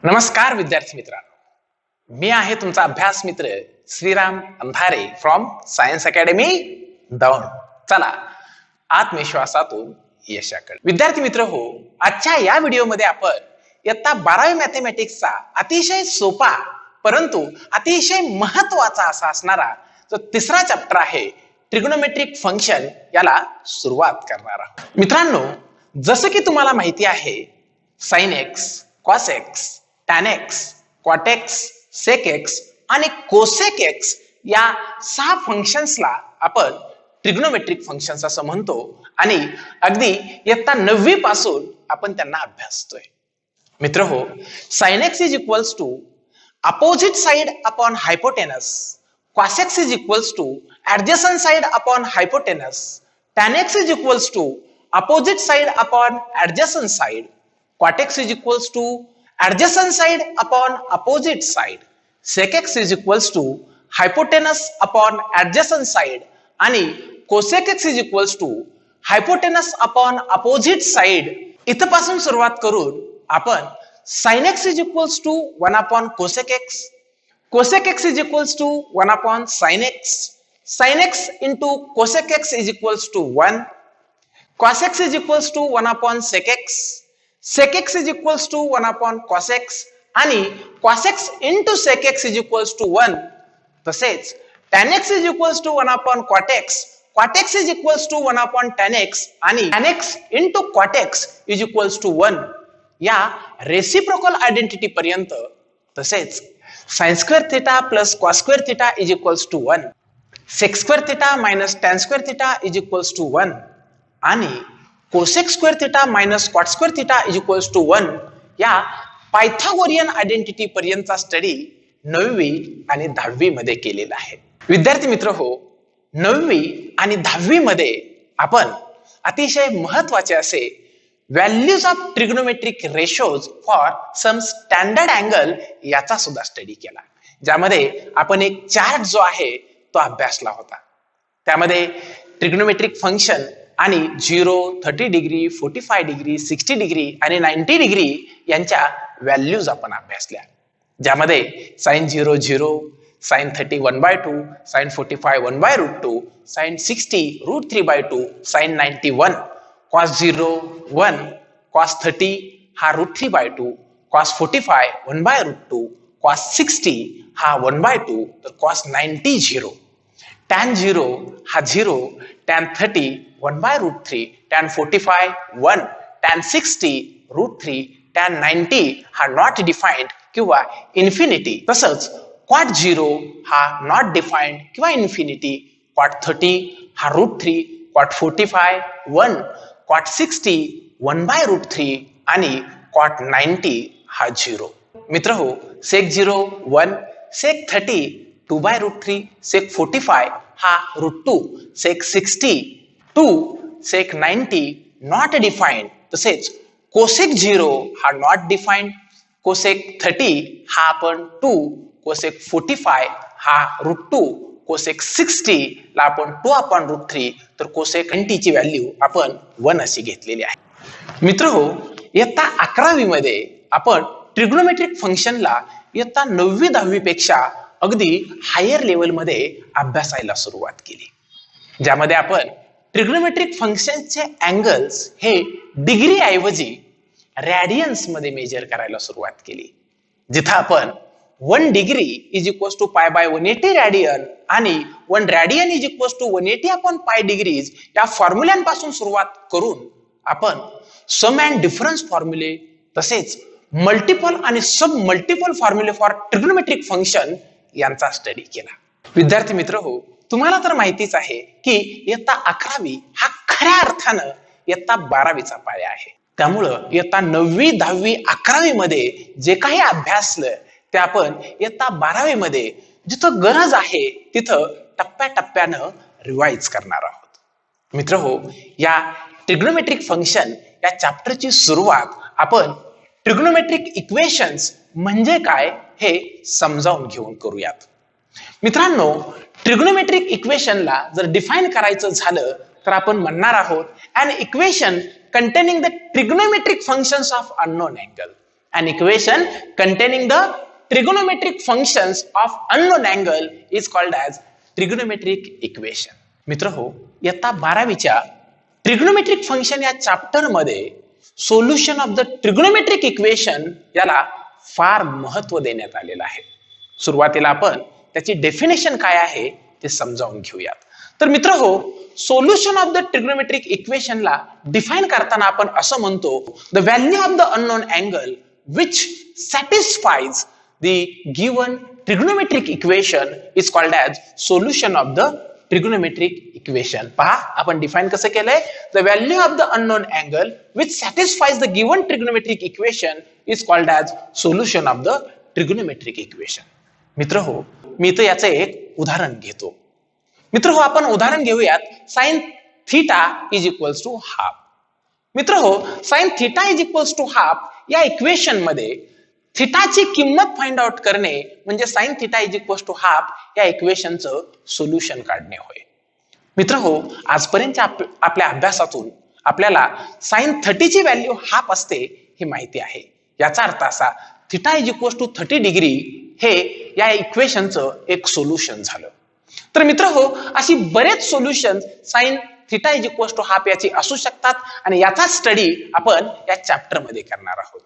नमस्कार विद्यार्थी मित्रांनो, मी आहे तुमचा अभ्यास मित्र श्रीराम अंधारे फ्रॉम सायन्स अकॅडमी दौंड. चला आत्मविश्वासातून यशाकडे. विद्यार्थी मित्र हो, आजच्या या व्हिडिओमध्ये आपण इयत्ता 12वी मॅथेमॅटिक्सचा अतिशय सोपा परंतु अतिशय महत्वाचा असा असणारा जो तिसरा चॅप्टर आहे ट्रिग्नोमेट्रिक फंक्शन याला सुरुवात करणार आहोत. मित्रांनो, जसं की तुम्हाला माहिती आहे sine x, cos x, tan x, cot x, sec x आणि कोसेक एक्स या 6 फंक्शन्सला आपण ट्रिग्नोमेट्रिक फंक्शन्स असं म्हणतो आणि अगदी इयत्ता 9वी पासून आपण त्यांना अभ्यासतोय. मित्र हो, sine x is equals to opposite side upon hypotenuse, cos x is equals to adjacent side upon hypotenuse, tan x is equals to opposite side upon adjacent side, cot x is equals to adjacent side upon opposite side, sec x is equals to hypotenuse upon adjacent side आणि cosec x is equals to hypotenuse upon opposite side. इथपासून सुरुवात करून आपण sin x is equals to 1 upon cosec x, cosec x is equals to 1 upon sin x, sin x into cosec x is equals to 1, cos x is equals to 1 upon sec x, sec x is equals to 1 upon cos x आणि cos x into sec x is equals to 1. तसेच tan x is equals to 1 upon cot x, cot x is equals to 1 upon tan x आणि tan x into cot x is equals to 1. या reciprocal identity पर्यंत तसेच sin square theta plus cos square theta is equals to 1, sec square theta minus tan square theta is equals to 1 आणि cosec square theta minus cot square theta is equals to 1 या Pythagorean identity पर्यंतचा study 9वी आणि 10वी मध्ये केलेला आहे. विद्यार्थी मित्र हो, 9वी आणि 10वी मध्ये आपण अतिशय महत्वाचे असे values of trigonometric ratios for some standard angle याचा सुद्धा स्टडी केला, ज्यामध्ये आपण एक चार्ट जो आहे तो अभ्यासला होता. त्यामध्ये ट्रिग्नोमेट्रिक फंक्शन आणि 0, 30 डिग्री, 45 डिग्री, 60 डिग्री आणि 90 डिग्री यांच्या व्हॅल्यूज आपण अभ्यासल्या, ज्यामध्ये sin 0 0, sin 30 1/2, sin 45 1/√2, sin 60 √3/2, sin 90 1, cos 0 1, cos 30 हा √3/2, cos 45 1/√2, cos 60 हा 1/2, तर cos 90 0, tan 0 हा 0, tan 30 1/√3, tan 45 1, tan 60 √3, tan 90 हा नॉट डिफाइंड किंवा इन्फिनिटी, तसंच cot 0 हा नॉट डिफाइंड किंवा इन्फिनिटी, cot 30 हा √3, cot 45 1, cot 60 1/√3 आणि cot 90 हा 0. मित्र हो, sec 0 1, sec 30 2/√3, sec 45 हा √2, sec 60 2, sec 90 नॉट डिफाइंड, तसेच cosec 0 हा नॉट डिफाइंड, cosec 30 हा आपण 2, cosec 45 हा √2, cosec 60 ला आपण 2 upon √3, तर cosec 90 ची व्हॅल्यू आपण 1 अशी घेतलेली आहे. मित्र हो, इयत्ता 11वी मध्ये आपण ट्रिग्नोमेट्रिक फंक्शनला इयत्ता 9वी 10वी पेक्षा अगदी हायर लेवल मध्ये अभ्यासायला सुरुवात केली, ज्यामध्ये आपण ट्रिग्नोमेट्रिक फंक्शनचे अँगल्स हे डिग्री ऐवजी रॅडियन्स मध्ये मेजर करायला सुरुवात केली, जिथं आपण 1 degree is equals to π/180 radian आणि 1 radian is equals to 180 upon pi degrees या फॉर्म्युल्यांपासून सुरुवात करून आपण सम अँड डिफरन्स फॉर्म्युले तसेच मल्टिपल आणि सब मल्टिपल फॉर्म्युले फॉर ट्रिग्नोमेट्रिक फंक्शन यांचा स्टडी केला. विद्यार्थी मित्र हो, तुम्हाला तर माहितीच आहे की इयत्ता 11वी हा खऱ्या अर्थानं इयत्ता 12वीचा पाया आहे. त्यामुळं इयत्ता 9वी 10वी 11वी मध्ये जे काही अभ्यासलं ते आपण इयत्ता 12वी मध्ये जिथं गरज आहे तिथं टप्प्याटप्प्यानं रिवाइज करणार आहोत. मित्र हो, या ट्रिग्नोमेट्रिक फंक्शन या चॅप्टरची सुरुवात आपण ट्रिग्नोमेट्रिक इक्वेशन्स म्हणजे काय हे समजावून घेऊन करूयात. मित्रांनो, ट्रिग्नोमेट्रिक इक्वेशनला जर डिफाइन करायचं झालं तर आपण म्हणणार आहोत an equation containing the trigonometric functions of unknown angle. An equation containing the trigonometric functions of unknown angle is called as trigonometric equation. मित्रहो, इयत्ता 12वीच्या ट्रिग्नोमेट्रिक फंक्शन या चॅप्टर मध्ये solution of the trigonometric equation याला फार महत्व देण्यात आलेलं आहे. सुरुवातीला आपण त्याची डेफिनेशन काय आहे ते समजावून घेऊयात. तर मित्रहो, सोल्युशन ऑफ द ट्रिग्नोमेट्रिक इक्वेशनला डिफाइन करताना आपण असं म्हणतो, the value of the unknown angle which satisfies the given trigonometric equation is called as solution of the trigonometric equation. पहा, आपण डिफाइन कसं केलंय, the value of the unknown angle which satisfies the given trigonometric equation is called as solution of the trigonometric equation. मित्रहो, मी तर याचं एक उदाहरण घेतो. मित्रहो, आपण उदाहरण घेऊयात sin theta is equals to half. मित्रहो, sin theta is equals to half या इक्वेशन मध्ये थिटाची किंमत फाइंड आउट करणे म्हणजे sine theta is equals to half या इक्वेशनचं सोल्युशन काढणे होय. मित्रहो, आजपर्यंत आपल्या अभ्यासातून आपल्याला साइन 30 ची व्हॅल्यू हाफ असते हे माहिती आहे. याचा अर्थ असा, theta is equals to 30 degree हे या इक्वेशनचं एक सोल्युशन झालं. तर मित्रहो, अशी बरेच solution sine theta is equals to half याची असू शकतात आणि याचा स्टडी आपण या चॅप्टर मध्ये करणार आहोत.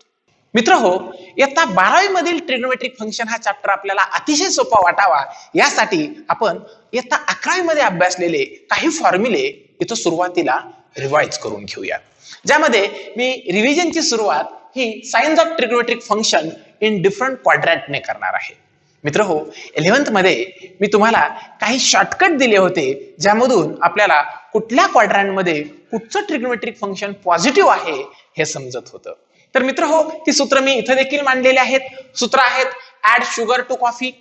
मित्रहो, इयत्ता 12वी मधील ट्रिग्नोमेट्रिक फंक्शन हा चॅप्टर आपल्याला अतिशय सोपा वाटावा यासाठी आपण इयत्ता 11वी मध्ये अभ्यासलेले काही फॉर्म्युले इथं सुरुवातीला रिवाइज करून घेऊया, ज्यामध्ये मी रिव्हिजनची सुरुवात ही signs of trigonometric function in different क्वाड्रंटने करणार आहे. मित्रहो, 11th मध्ये मी तुम्हाला काही शॉर्टकट दिले होते, ज्यामधून आपल्याला कुठल्या क्वाड्रंटमध्ये कुठचं ट्रिग्नोमेट्रिक फंक्शन पॉझिटिव्ह आहे हे समजत होतं. तर मित्रहो, ती सूत्र मी इथे देखील मांडलेली आहेत. सूत्र आहेत, add sugar to coffee,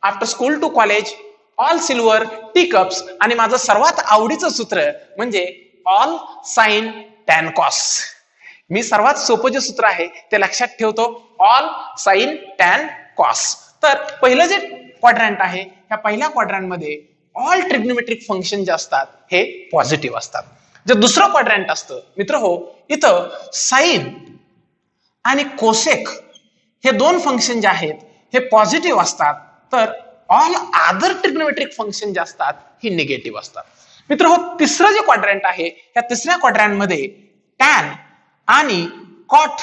after school to college, all silver tea cups, आणि माझं सर्वात आवडीचं सूत्र म्हणजे ऑल साइन टॅन कॉस. मी सर्वात सोपं जे सूत्र आहे ते लक्षात ठेवतो, ऑल साइन टॅन कॉस. तर पहिलं जे क्वाड्रंट आहे, ह्या पहिल्या क्वाड्रंट मध्ये ऑल ट्रिग्नोमेट्रिक फंक्शन जे असतात हे पॉझिटिव्ह असतात. जे दुसरं क्वाड्रंट असतं मित्रहो, इथं साइन आणि कोसेक हे दोन फंक्शन जे आहेत हे पॉझिटिव्ह असतात, तर ऑल अदर ट्रिग्नोमेट्रिक फंक्शन जे असतात ही निगेटिव्ह असतात. मित्रहो, तिसरं जे क्वाड्रंट आहे, या तिसऱ्या क्वाड्रंट मध्ये टॅन आणि कॉट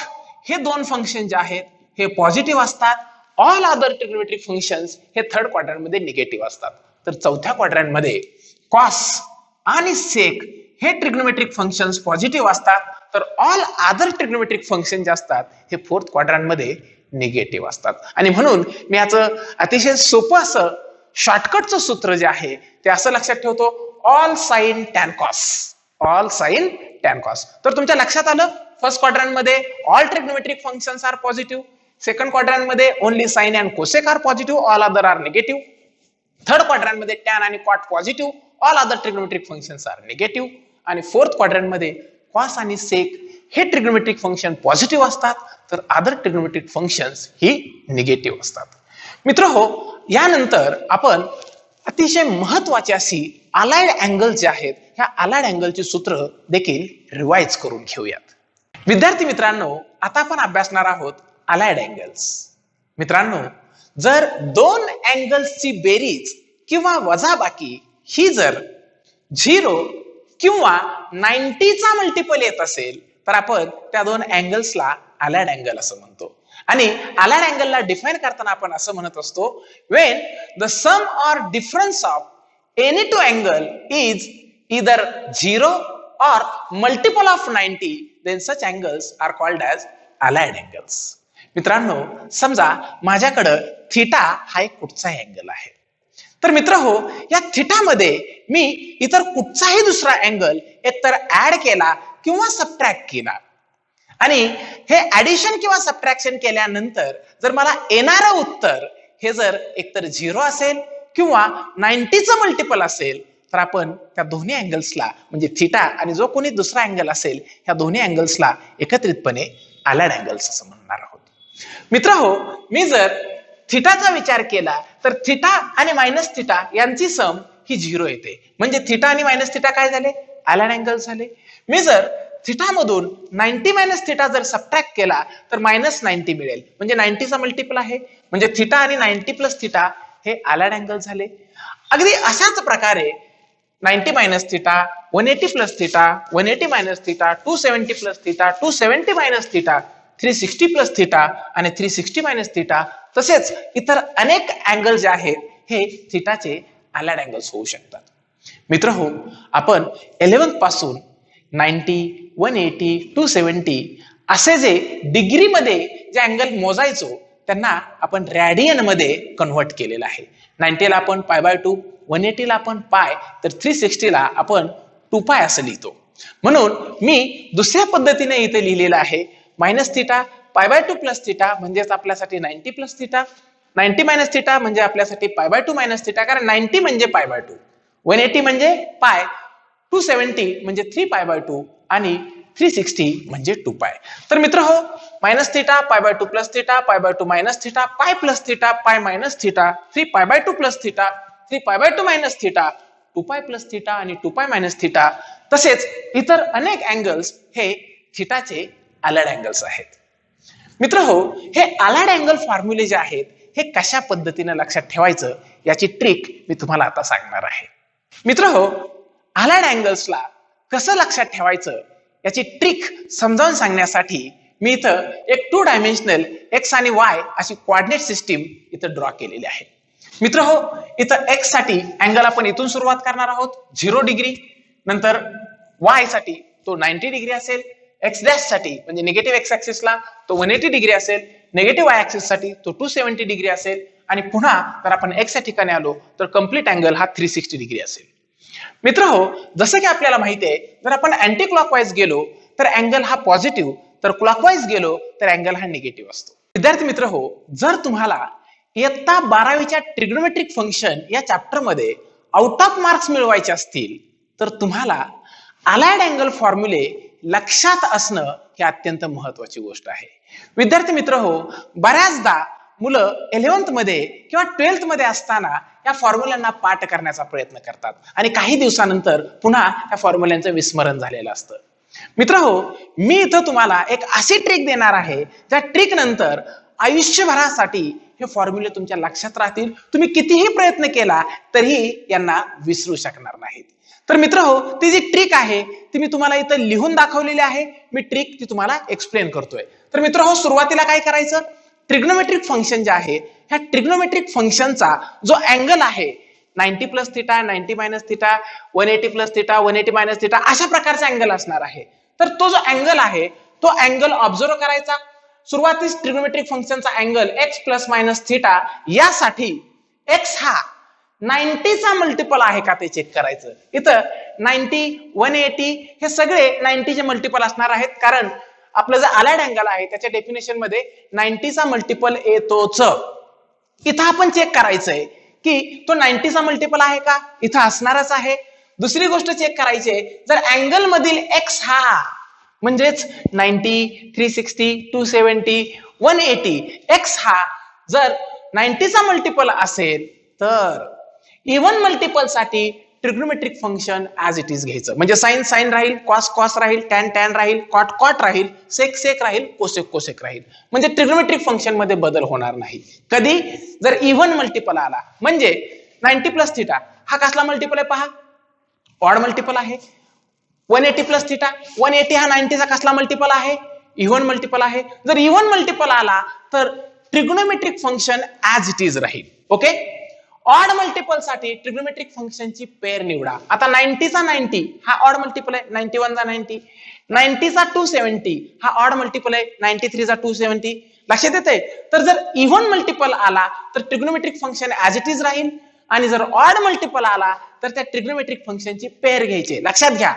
हे दोन फंक्शन जे आहेत हे पॉझिटिव्ह असतात. ऑल अदर ट्रिग्नोमेट्रिक फंक्शन्स हे थर्ड क्वाड्रंट मध्ये निगेटिव्ह असतात. तर चौथ्या क्वाड्रंट मध्ये कॉस आणि सेक हे ट्रिग्नोमेट्रिक फंक्शन्स पॉझिटिव्ह असतात, तर ऑल अदर ट्रिग्नोमेट्रिक फंक्शन जे असतात हे फोर्थ क्वाड्रंट मध्ये निगेटिव्ह असतात. आणि म्हणून मी याचं अतिशय सोपं असं शॉर्टकटचं सूत्र जे आहे ते असं लक्षात ठेवतो, all sine tan cos, all sine tan cos. तर तुमच्या लक्षात आलं, फर्स्ट क्वाड्रंट मध्ये all trigonometric functions are positive, second quadrant मध्ये only sine and cosec are positive, all other are negative. Third quadrant मध्ये टॅन आणि cot positive, all other trigonometric functions are negative. आणि fourth quadrant मध्ये cos आणि sec हे trigonometric function positive असतात, तर other trigonometric functions ही negative असतात. मित्रहो, यानंतर आपण अतिशय महत्वाची अशी अलाइड अँगल जे आहेत, ह्या अलाइड अँगलची सूत्र देखील रिवाइज करून घेऊयात. विद्यार्थी मित्रांनो, आता आपण अभ्यासणार आहोत अलाइड अँगल्स. मित्रांनो, जर दोन अँगल्सची बेरीज किंवा वजाबाकी ही जर 0 किंवा 90 चा मल्टिपल येत असेल तर आपण त्या दोन अँगल्सला अलाइड अँगल असं म्हणतो. आणि अलाइड अँगलला डिफाइन करताना आपण असं म्हणत असतो, when the sum or difference of any two angle is either 0 or multiple of 90, then such angles are called as allied angles. मित्रांनो, समजा माझ्याकडे थीटा हा एक कुठचाही अँगल आहे, तर मित्र हो, या थीटा मध्ये मी इतर कुठचाही दुसरा अँगल एकतर ऍड केला किंवा सबट्रॅक्ट केला, आणि हे ऍडिशन किंवा सबट्रॅक्शन केल्यानंतर जर मला येणारं उत्तर हे जर एकतर 0 असेल किंवा 90चं मल्टिपल असेल, तर आपण त्या दोन्ही अँगल्सला म्हणजे थीटा आणि जो कोणी दुसरा अँगल असेल ह्या दोन्ही अँगल्सला एकत्रितपणे अलाइड अँगल्स असं म्हणणार आहोत. मित्र हो, मी जर थीटाचा विचार केला तर थीटा आणि मायनस थीटा यांची सम ही 0 येते, म्हणजे थीटा आणि मायनस थीटा काय झाले? अलाइड अँगल झाले. मी जर थिटा मधून 90 मायनस थिटा जर सबट्रॅक्ट केला तर -90 मिळेल, म्हणजे 90 चा मल्टिपल आहे, म्हणजे थिटा आणि 90 प्लस थिटा हे आलाड अँगल झाले. अगदी अशाच प्रकारे 90 minus theta, 180 plus theta, 180 minus theta, 270 plus theta, 270 minus theta, 360 plus theta आणि 360 मायनस थिटा, तसेच इतर अनेक अँगल जे आहेत हे थिटाचे आलाड अँगल्स होऊ शकतात. मित्रहो, आपण 11th पासून 90, 180, 270 असे जे डिग्री मध्ये जे अँगल मोजायचो त्यांना आपण रॅडियन मध्ये कन्व्हर्ट केलेलं आहे. 90 ला आपण π/2, 180 ला आपण पाय, तर 360 ला आपण 2π असं लिहितो. म्हणून मी दुसऱ्या पद्धतीने इथे लिहिलेलं आहे मायनस थिटा π/2 प्लस थिटा म्हणजेच आपल्यासाठी 90 प्लस थिटा, 90 मायनस थिटा म्हणजे आपल्यासाठी π/2 मायनस थिटा, कारण 90 म्हणजे π/2, 180 म्हणजे पाय, 270 म्हणजे 3π/2 आणि 360 म्हणजे 2π. तर मित्र हो, minus theta, π/2 plus theta, π/2 minus theta, pi plus theta, pi minus theta, 3π/2 plus theta, 3π/2 minus theta, 2π plus theta आणि 2π मायनस थिटा, तसेच इतर अनेक अँगल्स हे थिटाचे आलाड अँगल्स आहेत. मित्र हो, हे आलाड अँगल फॉर्म्युले जे आहेत हे कशा पद्धतीने लक्षात ठेवायचं याची ट्रिक मी तुम्हाला आता सांगणार आहे. मित्र हो, आलाड अँगल्सला कसं लक्षात ठेवायचं याची ट्रिक समजावून सांगण्यासाठी मी इथं एक 2 डायमेन्शनल एक्स आणि वाय अशी कोऑर्डिनेट सिस्टीम इथं ड्रॉ केलेली आहे. मित्र हो, इथं एक्स साठी अँगल आपण इथून सुरुवात करणार आहोत 0 डिग्री, नंतर वाय साठी तो 90 डिग्री असेल, एक्स डॅश साठी म्हणजे निगेटिव्ह एक्स ऍक्सिसला तो 180 डिग्री असेल, निगेटिव्ह वाय ऍक्सिस साठी तो 270 डिग्री असेल, आणि पुन्हा जर आपण एक्स या ठिकाणी आलो तर कंप्लीट अँगल हा 360 डिग्री असेल. मित्र हो, जसं की आपल्याला माहिती आहे, जर आपण अँटी क्लॉकवाईज गेलो तर अँगल हा पॉझिटिव्ह, तर क्लॉकवाईज गेलो तर अँगल हा निगेटिव्ह असतो. विद्यार्थी मित्र हो, जर तुम्हाला इयत्ता 12वीच्या ट्रिग्नोमेट्रिक फंक्शन या चॅप्टर मध्ये आउट ऑफ मार्क्स मिळवायचे असतील तर तुम्हाला आलाइड अँगल फॉर्म्युले लक्षात असणं ही अत्यंत महत्वाची गोष्ट आहे. विद्यार्थी मित्र हो, बऱ्याचदा मुलं 11th मध्ये किंवा 12th मध्ये असताना या फॉर्म्युल्यांना पाठ करण्याचा प्रयत्न करतात आणि काही दिवसानंतर पुन्हा या फॉर्म्युल्यांचं विस्मरण झालेलं असतं. मित्र हो, मी इथं तुम्हाला एक अशी ट्रिक देणार आहे ज्या ट्रिक नंतर आयुष्यभरासाठी हे फॉर्म्युले तुमच्या लक्षात राहतील. तुम्ही कितीही प्रयत्न केला तरीही यांना विसरू शकणार नाहीत. तर मित्र हो, ती जी ट्रिक आहे ती मी तुम्हाला इथं लिहून दाखवलेली आहे. मी ट्रिक ती तुम्हाला एक्सप्लेन करतोय. तर मित्र हो, सुरुवातीला काय करायचं, ट्रिग्नोमेट्रिक फंक्शन जे आहे ह्या ट्रिग्नोमेट्रिक फंक्शनचा जो अँगल आहे 90 plus theta, 90 minus theta, 180 plus theta, 180 minus theta, अशा प्रकारचा अँगल असणार आहे. तर तो जो अँगल आहे तो अँगल ऑब्झर्व करायचा. सुरुवातीस ट्रिग्नोमेट्रिक फंक्शनचा angle x plus minus theta, यासाठी एक्स हा 90 चा मल्टिपल आहे का ते चेक करायचं. इथं 90, 180 हे सगळे 90 चे मल्टिपल असणार आहेत, कारण आपलं जे आलाइड अँगल आहे त्याच्या डेफिनेशन मध्ये 90 चा मल्टिपल येतोच. इथं आपण चेक करायचंय की तो 90 चा मल्टिपल आहे का, इथं असणारच आहे. दुसरी गोष्ट चेक करायची, जर अँगल मधील एक्स हा म्हणजेच 90, 360, 270, 180 एक्स हा जर 90 चा मल्टिपल असेल तर इव्हन मल्टिपल साठी trigonometric function as it is घ्यायचं. म्हणजे साइन साइन राहील, कॉस कॉस राहील, टॅन टॅन राहील, कॉट कॉट राहील, सेक सेक राहील, कोसेक कोसेक राहील. म्हणजे ट्रिग्नोमेट्रिक फंक्शन मध्ये बदल होणार नाही. कधी जर इव्हन मल्टिपल आला, म्हणजे 90 प्लस थिटा हा कसला मल्टिपल आहे पहा, ऑड मल्टिपल आहे. 180 प्लस थिटा, 180 हा 90 चा कसला मल्टिपल आहे, इव्हन मल्टिपल आहे. जर इव्हन मल्टिपल आला तर trigonometric function as it is राहील. ओके. ऑड मल्टिपल साठी ट्रिग्नोमेट्रिक फंक्शनची पेअर निवडा. आता 90 चा 90 हा ऑड मल्टिपल आहे, 91 चा 90, 90 चा 270 हा ऑड मल्टिपल आहे, 93 चा 270. लक्षात येते. तर जर इव्हन मल्टिपल आला तर trigonometric function as it is राहील, आणि जर ऑड मल्टिपल आला तर त्या ट्रिग्नोमेट्रिक फंक्शनची पेअर घ्यायची. लक्षात घ्या,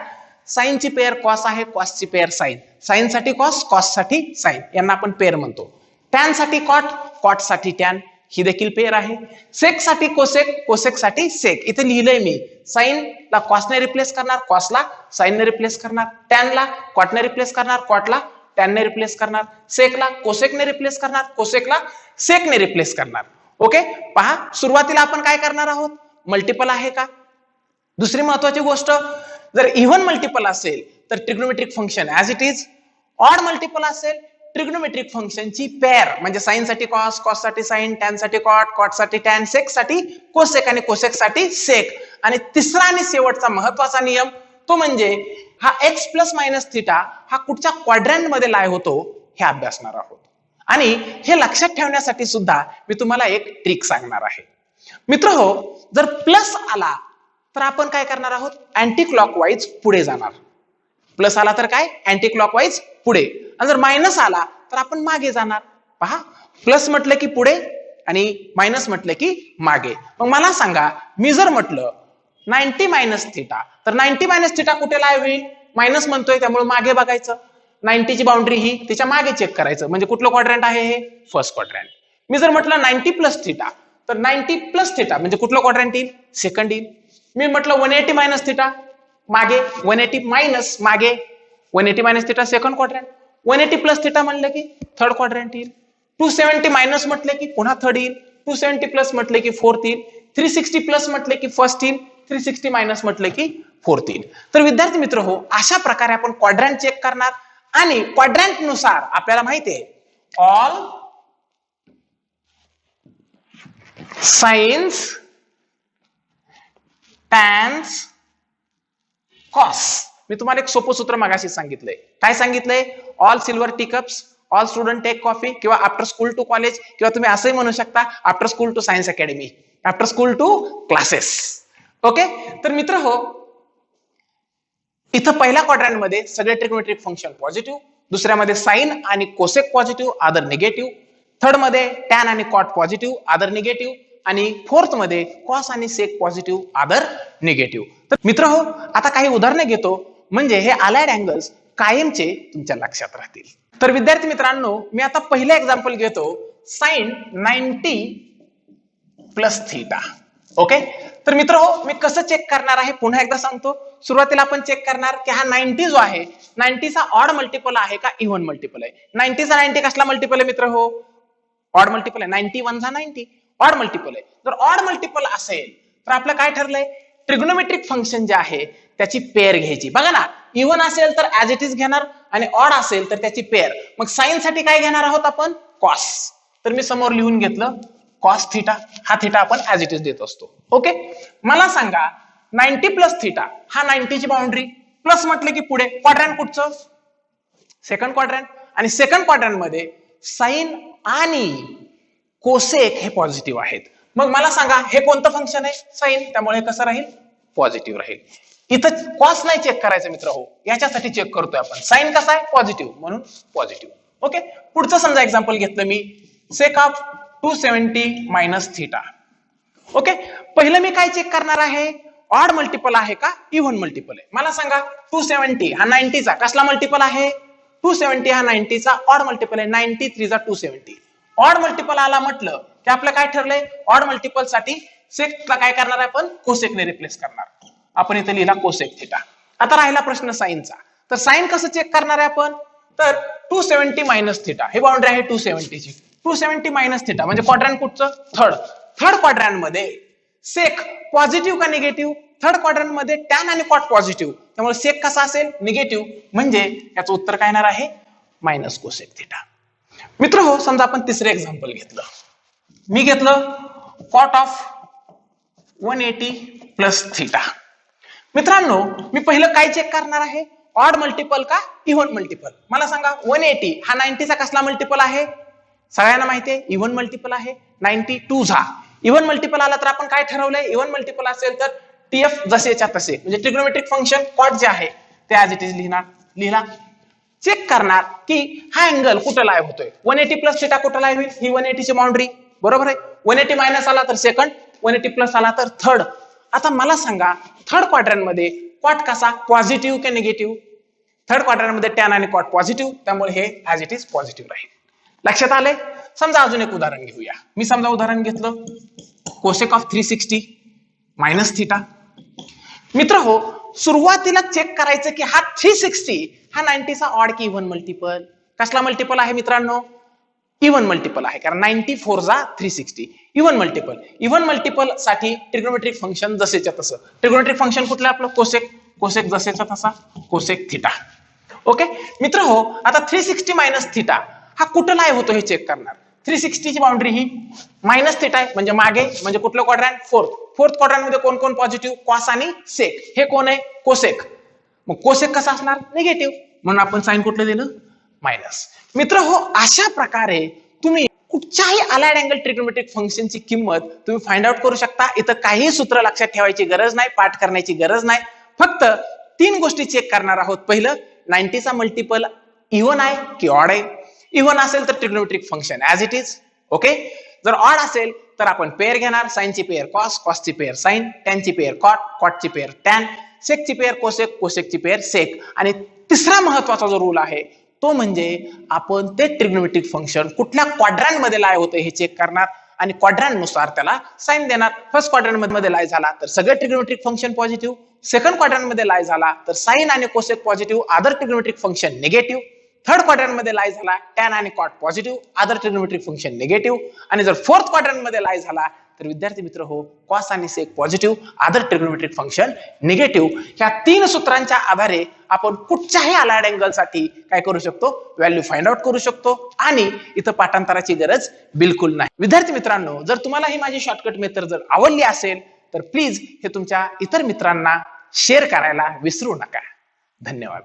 साइनची पेअर कॉस आहे, कॉसची पेअर साइन, साइन साठी कॉस, कॉस साठी साइन, यांना आपण पेअर म्हणतो. टॅन साठी कॉट, कॉट साठी टॅन, ही देखील पेअर आहे. सेक साठी कोसेक, कोसेक साठी सेक. इथे लिहिलंय मी, साइन ला कॉसने रिप्लेस करणार, कॉसला साइनने रिप्लेस करणार, टॅन ला कॉटने रिप्लेस करणार, कॉटला टॅनने रिप्लेस करणार, सेकला कोसेकने रिप्लेस करणार, कोसेकला सेकने रिप्लेस करणार. ओके. पहा, सुरुवातीला आपण काय करणार आहोत, मल्टिपल आहे का. दुसरी महत्वाची गोष्ट, जर इव्हन मल्टिपल असेल तर trigonometric function as it is. Odd multiple असेल ट्रिग्नोमेट्रिक फंक्शनची पेअर म्हणजे साइन साठी कॉस, कॉस साठी साइन, टॅन साठी कॉट, कॉट साठी टॅन, सेक साठी कोसेक आणि कोसेक साठी सेक. आणि तिसरा आणि शेवटचा महत्वाचा नियम तो म्हणजे हा एक्स प्लस मायनस थिटा हा कुठच्या क्वाड्रंट मध्ये लाय होतो हे अभ्यासणार आहोत. आणि हे लक्षात ठेवण्यासाठी सुद्धा मी तुम्हाला एक ट्रिक सांगणार आहे. मित्रहो, जर प्लस आला तर आपण काय करणार आहोत, अँटी क्लॉकवाईज पुढे जाणार. प्लस आला तर काय, अँटी क्लॉकवाईज पुढे. आणि जर मायनस आला तर आपण मागे जाणार. पहा, प्लस म्हटलं की पुढे आणि मायनस म्हटलं की मागे. मग मला सांगा, मी जर म्हटलं 90 मायनस थिटा तर 90 मायनस थिटा कुठे लाय होईल, मायनस म्हणतोय त्यामुळे मागे बघायचं. 90 ची बाउंड्री ही त्याच्या मागे चेक करायचं, म्हणजे कुठलं क्वाड्रंट आहे हे, फर्स्ट क्वाड्रंट. मी जर म्हटलं 90 प्लस थिटा तर 90 प्लस थिटा म्हणजे कुठलं क्वाड्रंट येईल, सेकंड येईल. मी म्हटलं 180 मायनस थिटा मागे, 180 मायनस मागे, 180 minus theta second quadrant. 180 plus theta म्हणलं की थर्ड क्वाड्रंट येईल. 270 मायनस म्हटलं की पुन्हा थर्ड येईल. 270 प्लस म्हटलं की फोर्थ येईल. 360 प्लस म्हटलं की फर्स्ट येईल. 360 मायनस म्हटलं की फोर्थ येईल. तर विद्यार्थी मित्र हो, अशा प्रकारे आपण क्वाड्रंट चेक करणार. आणि क्वाड्रंट नुसार आपल्याला माहिती आहे ऑल साइन्स, टॅन्स, कॉस. मी तुम्हाला एक सोपं सूत्र मगाशी सांगितलंय. काय सांगितलंय, all silver tea cups, all student take coffee, किंवा आफ्टर स्कूल टू कॉलेज, किंवा तुम्ही असंही म्हणू शकता after school to science academy, after school to classes. Okay, तर मित्र हो, इथं पहिल्या क्वाड्रंट मध्ये सगळे ट्रिग्नोमेट्रिक फंक्शन पॉझिटिव्ह, दुसऱ्यामध्ये साइन आणि cosec positive, other negative, third मध्ये टॅन आणि कॉट पॉझिटिव्ह, अदर निगेटिव्ह, आणि फोर्थ मध्ये कॉस आणि सेक पॉझिटिव्ह, अदर निगेटिव्ह. तर मित्र हो, आता काही उदाहरणे घेतो म्हणजे हे अलाइड अँगल्स कायमचे तुमच्या लक्षात राहतील. तर विद्यार्थी मित्रांनो, मी आता पहिलं एक्झाम्पल घेतो, साइन 90 प्लस थीटा. ओके, तर मित्र हो, मी कसं चेक करणार आहे पुन्हा एकदा सांगतो. सुरुवातीला आपण चेक करणार की हा 90 जो आहे 90 चा ऑड मल्टिपल आहे का इव्हन मल्टिपल आहे. 90 चा 90 कसला मल्टिपल आहे मित्र हो, ऑड मल्टिपल आहे. 91 चा 90 ऑड मल्टिपल आहे. जर ऑड मल्टिपल असेल तर आपलं काय ठरलंय, ट्रिग्नोमेट्रिक फंक्शन जे आहे त्याची पेअर घ्यायची. बघा ना, इव्हन असेल तर ऍज इट इज घेणार आणि ऑड असेल तर त्याची पेअर. मग साइन साठी काय घेणार आहोत आपण, कॉस. तर मी समोर लिहून घेतलं कॉस थिटा. हा थिटा आपण ऍज इट इज देत असतो. ओके, मला सांगा 90 प्लस थिटा हा 90 ची बाउंड्री, प्लस म्हटलं की पुढे क्वाड्रंट कुठचं, सेकंड क्वाड्रंट. आणि सेकंड क्वाड्रंट मध्ये साइन आणि कोसेक हे पॉझिटिव्ह आहेत. मग मला सांगा हे कोणतं फंक्शन आहे, साइन, त्यामुळे कसं राहील, पॉझिटिव्ह राहील. इथं कॉस नाही चेक करायचं मित्र हो, याच्यासाठी चेक करतोय आपण. साइन कसा आहे, पॉझिटिव्ह, म्हणून पॉझिटिव्ह. ओके, पुढचं समजा एक्झाम्पल घेतलं मी, sec of 270 minus theta. Okay, पहिलं मी काय चेक करणार आहे, ऑड मल्टिपल आहे का इव्हन मल्टिपल आहे. मला सांगा 270 हा 90 चा कसला मल्टिपल आहे, 270 हा 90 चा ऑड मल्टिपल आहे. 93 चा 270 ऑड मल्टिपल आला म्हटलं की आपलं काय ठरलंय, ऑड मल्टिपल साठी सेकला काय करणार आहे आपण, कोसेकने रिप्लेस करणार. आपण इथे लिहिला कोसेक थिटा. आता राहिला प्रश्न साइनचा. तर साइन कसं चेक करणार आहे आपण, तर 270 मायनस थिटा, हे बाउंड्री आहे 270 ची. 270 मायनस थिटा म्हणजे क्वाड्रंट कुठचं, थर्ड. थर्ड क्वाड्रंट मध्ये सेक पॉझिटिव्ह का निगेटिव्ह, थर्ड क्वाड्रंट मध्ये टॅन आणि कॉट पॉझिटिव्ह, त्यामुळे सेक कसा असेल, निगेटिव्ह. म्हणजे याचं उत्तर काय येणार आहे, मायनस कोसेक थिटा. मित्र हो, समजा आपण तिसरे एक्झाम्पल घेतलं. मी घेतलं कॉट ऑफ 180 प्लस थिटा. मित्रांनो, मी पहिलं काय चेक करणार आहे, ऑड मल्टिपल का इव्हन मल्टिपल. मला सांगा 180 हा 90 चा कसला मल्टिपल आहे, सगळ्यांना माहिती आहे इव्हन मल्टिपल आहे. 92 चा इव्हन मल्टिपल आला तर आपण काय ठरवलंय, इव्हन मल्टिपल असेल तर टीएफ जसेच्या तसे, म्हणजे ट्रिग्नोमेट्रिक फंक्शन कॉट जे आहे ते ऍज इट इज लिहिला. चेक करणार की हा अँगल कुठं लाय होतोय, 180 प्लस थिटा कुठं लाय होईल, ही 180 ची बाउंड्री, बरोबर आहे. 180 मायनस आला तर सेकंड, 180 प्लस आला तर थर्ड. आता मला सांगा थर्ड क्वाड्रंट मध्ये कॉट कसा, पॉझिटिव्ह की निगेटिव्ह. थर्ड क्वाड्रंट मध्ये टॅन आणि कॉट पॉझिटिव्ह, त्यामुळे हे ऍज इट इज पॉझिटिव्ह राहील. लक्षात आलंय. समजा अजून एक उदाहरण घेऊया. मी समजा उदाहरण घेतलं कोसेक ऑफ 360 मायनस थिटा. मित्र हो, सुरुवातीला चेक करायचं की हा 360 हा 90 चा ऑड की इव्हन मल्टिपल. कसला मल्टिपल आहे मित्रांनो, इव्हन मल्टिपल आहे, कारण 94 जा 360 इव्हन मल्टिपल. इव्हन मल्टिपल साठी ट्रिग्नोमेट्रिक फंक्शन जसेच्या तसं. ट्रिग्नोमेट्रिक फंक्शन कुठलं आपलं, कोसेक. कोसेक जसेचा तसा कोसेक थिटा. ओके मित्र हो, आता 360 मायनस थिटा हा कुठं लाय होतो हे चेक करणार. 360 ची बाउंड्री ही मायनस थिटा आहे, म्हणजे मागे, म्हणजे कुठलं क्वाड्रंट, फोर्थ क्वाड्रंट मध्ये कोण कोण पॉझिटिव्ह, कॉस आणि सेक. हे कोण आहे, कोसेक. मग कोसेक कसा असणार, निगेटिव्ह, म्हणून आपण साइन कुठलं दिलं, मायनस. मित्र हो, अशा प्रकारे तुम्ही कुठच्याही अलाइड अँगल ट्रिग्नोमेट्रिक फंक्शनची किंमत तुम्ही फाइंड आउट करू शकता. इथं काही सूत्र लक्षात ठेवायची गरज नाही, पाठ करण्याची गरज नाही. फक्त 3 गोष्टी चेक करणार आहोत. पहिलं, 90 चा मल्टिपल इव्हन आहे की ऑड आहे. इव्हन असेल तर trigonometric function as it is. Okay, जर ऑड असेल तर आपण पेअर घेणार. साइनची पेअर कॉस, कॉसची पेअर साइन, टॅनची पेअर कॉट, कॉटची पेअर टॅन, सेकची पेअर कोसेक, कोसेकची पेअर सेक. आणि तिसरा महत्वाचा जो रूल आहे तो म्हणजे आपण ते ट्रिग्नोमेट्रिक फंक्शन कुठल्या क्वाड्रंट मध्ये लाय होतं हे चेक करणार आणि क्वाड्रंट नुसार त्याला साइन देणार. फर्स्ट क्वाड्रंट मध्ये लाय झाला तर सगळे trigonometric function positive, second quadrant मध्ये लाय झाला तर साइन आणि cosec positive, other trigonometric function negative. Third quadrant मध्ये लाय झाला टॅन आणि cot positive, other trigonometric function negative. आणि जर फोर्थ क्वाड्रंट मध्ये लाय झाला तर विद्यार्थी मित्र हो, कॉस आणि sec positive, other trigonometric function negative. ह्या 3 सूत्रांच्या आधारे आपण कुठच्याही अलाइड अँगल साठी काय करू शकतो, व्हॅल्यू फाइंड आउट करू शकतो. आणि इथं पाठांतराची गरज बिलकुल नाही. विद्यार्थी मित्रांनो, जर तुम्हाला ही माझी शॉर्टकट मेथड जर आवडली असेल तर प्लीज हे तुमच्या इतर मित्रांना शेअर करायला विसरू नका. धन्यवाद.